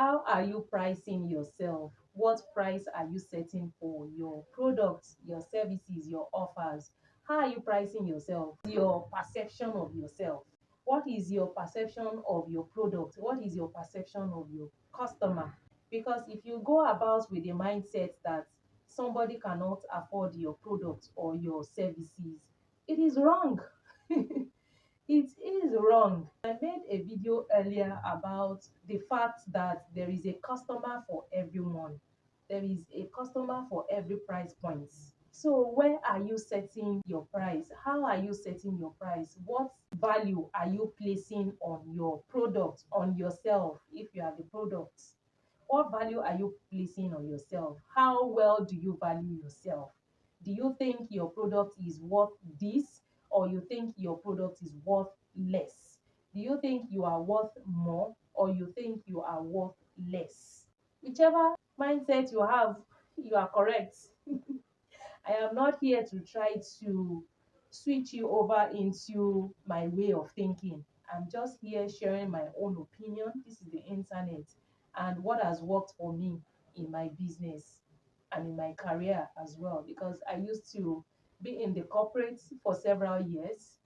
How are you pricing yourself? What price are you setting for your products, your services, your offers? How are you pricing yourself? Your perception of yourself. What is your perception of your product? What is your perception of your customer? Because if you go about with the mindset that somebody cannot afford your product or your services, it is wrong. It is wrong. I made a video earlier about the fact that there is a customer for everyone. There is a customer for every price point. So where are you setting your price? How are you setting your price? What value are you placing on your product, on yourself if you are the product? What value are you placing on yourself? How well do you value yourself? Do you think your product is worth this, or you think your product is worth less? Do you think you are worth more, or you think you are worth less? Whichever mindset you have, you are correct. I am not here to try to switch you over into my way of thinking. I'm just here sharing my own opinion. This is the internet and what has worked for me in my business and in my career as well. Because I used to be in the corporate for several years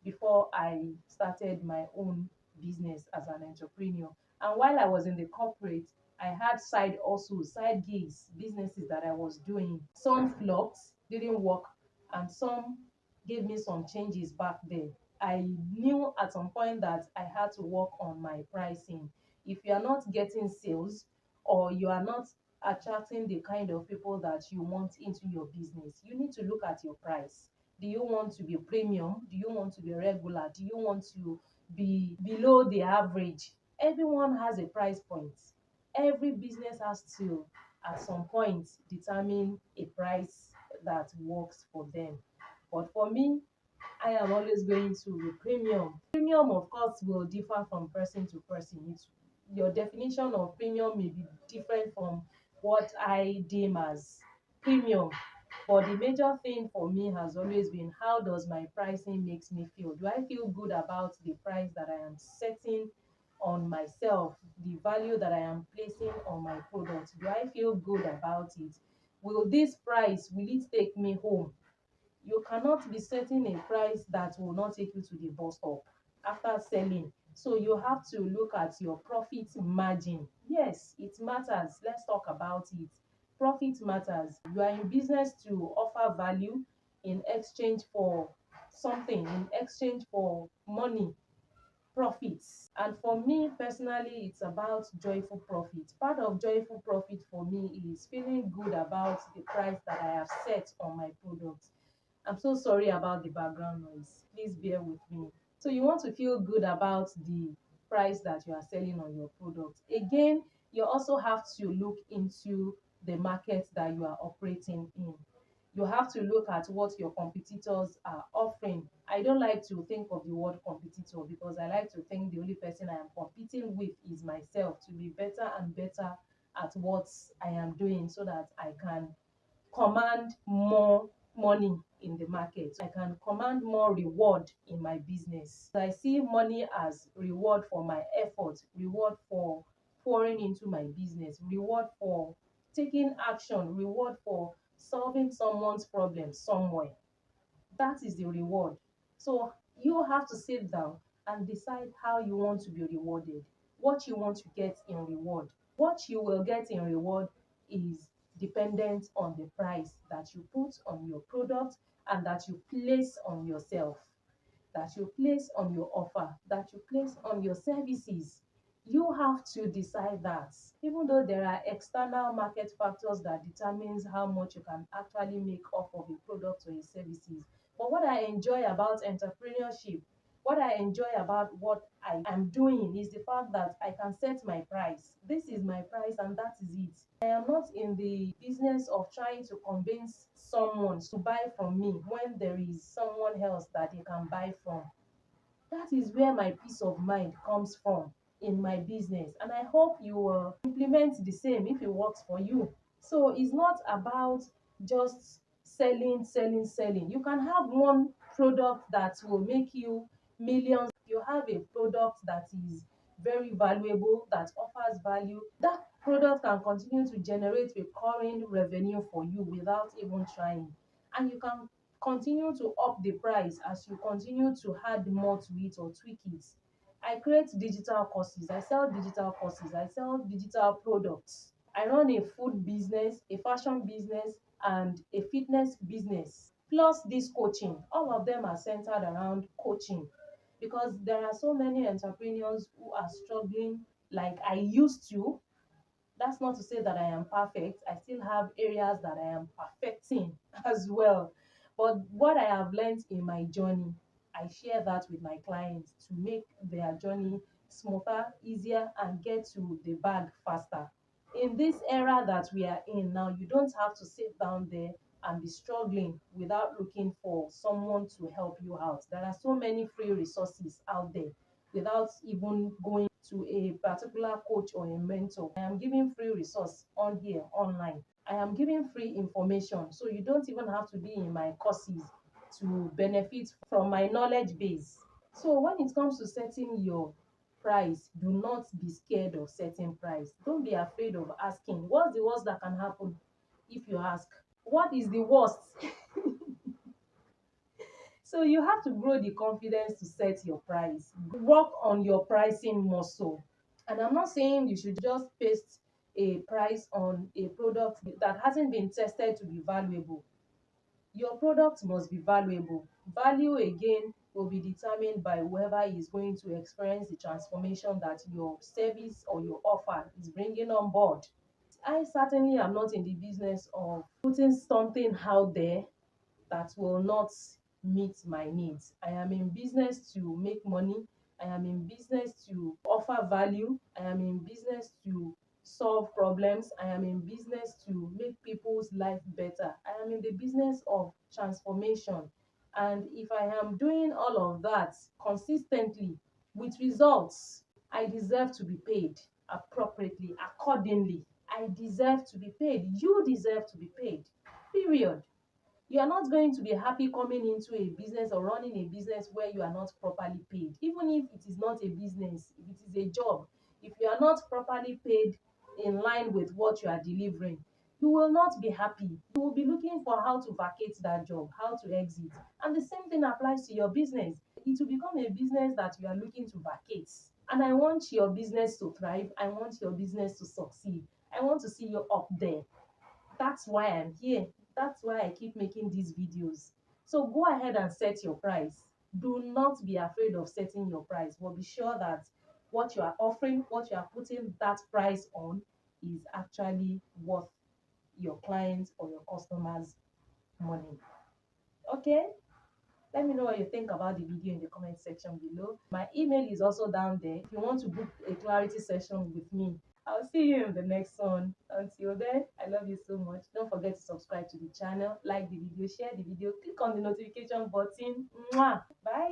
before I started my own business as an entrepreneur. And while I was in the corporate, I had side also side gigs, businesses that I was doing. Some flopped, didn't work, and some gave me some changes back then. I knew at some point that I had to work on my pricing. If you are not getting sales or you are not attracting the kind of people that you want into your business, you need to look at your price. Do you want to be premium? Do you want to be regular? Do you want to be below the average? Everyone has a price point. Every business has to, at some point, determine a price that works for them. But for me, I am always going to be premium. Premium, of course, will differ from person to person. Your definition of premium may be different from what I deem as premium. But the major thing for me has always been, how does my pricing makes me feel? Do I feel good about the price that I am setting on myself, the value that I am placing on my product? Do I feel good about it? Will this price, will it take me home? You cannot be setting a price that will not take you to the bus stop after selling. So you have to look at your profit margin. Yes, it matters. Let's talk about it. Profit matters. You are in business to offer value in exchange for something, in exchange for money, profits. And for me personally, it's about joyful profit. Part of joyful profit for me is feeling good about the price that I have set on my product. I'm so sorry about the background noise. Please bear with me. So you want to feel good about the price that you are selling on your product. Again, you also have to look into the market that you are operating in. You have to look at what your competitors are offering. I don't like to think of the word competitor because I like to think the only person I am competing with is myself, to be better and better at what I am doing so that I can command more money in the market. I can command more reward in my business. I see money as reward for my effort, reward for pouring into my business, reward for taking action, reward for solving someone's problem somewhere. That is the reward. So you have to sit down and decide how you want to be rewarded, what you want to get in reward. What you will get in reward is dependent on the price that you put on your product and that you place on yourself, that you place on your offer, that you place on your services. You have to decide that. Even though there are external market factors that determines how much you can actually make off of a product or a services. But what I enjoy about entrepreneurship, what I enjoy about what I am doing is the fact that I can set my price. This is my price and that is it. I am not in the business of trying to convince someone to buy from me when there is someone else that they can buy from. That is where my peace of mind comes from in my business. And I hope you will implement the same if it works for you. So it's not about just selling, selling, selling. You can have one product that will make you millions. You have a product that is very valuable, that offers value, that product can continue to generate recurring revenue for you without even trying. And you can continue to up the price as you continue to add more to it or tweak it. I create digital courses, I sell digital courses, I sell digital products. I run a food business, a fashion business, and a fitness business. Plus this coaching, all of them are centered around coaching, because there are so many entrepreneurs who are struggling like I used to. That's not to say that I am perfect. I still have areas that I am perfecting as well. But what I have learned in my journey, I share that with my clients to make their journey smoother, easier, and get to the bag faster. In this era that we are in now, you don't have to sit down there and be struggling without looking for someone to help you out. There are so many free resources out there without even going to a particular coach or a mentor. I am giving free resource on here online. I am giving free information, so you don't even have to be in my courses to benefit from my knowledge base. So when it comes to setting your price, do not be scared of setting price. Don't be afraid of asking. What's the worst that can happen if you ask? What is the worst? So you have to grow the confidence to set your price. Work on your pricing muscle. And I'm not saying you should just paste a price on a product that hasn't been tested to be valuable. Your product must be valuable. Value again will be determined by whoever is going to experience the transformation that your service or your offer is bringing on board. I certainly am not in the business of putting something out there that will not meet my needs. I am in business to make money. I am in business to offer value. I am in business to solve problems. I am in business to make people's life better. I am in the business of transformation. And if I am doing all of that consistently with results, I deserve to be paid appropriately, accordingly. I deserve to be paid. You deserve to be paid. Period. You are not going to be happy coming into a business or running a business where you are not properly paid. Even if it is not a business, if it is a job, if you are not properly paid in line with what you are delivering, you will not be happy. You will be looking for how to vacate that job, how to exit. And the same thing applies to your business. It will become a business that you are looking to vacate. And I want your business to thrive. I want your business to succeed. I want to see you up there. That's why I'm here. That's why I keep making these videos. So go ahead and set your price. Do not be afraid of setting your price, but be sure that what you are offering, what you are putting that price on, is actually worth your clients or your customers' money. Okay? Let me know what you think about the video in the comment section below. My email is also down there if you want to book a clarity session with me. I'll see you in the next one. Until then, I love you so much. Don't forget to subscribe to the channel, like the video, share the video, click on the notification button. Mwah! Bye.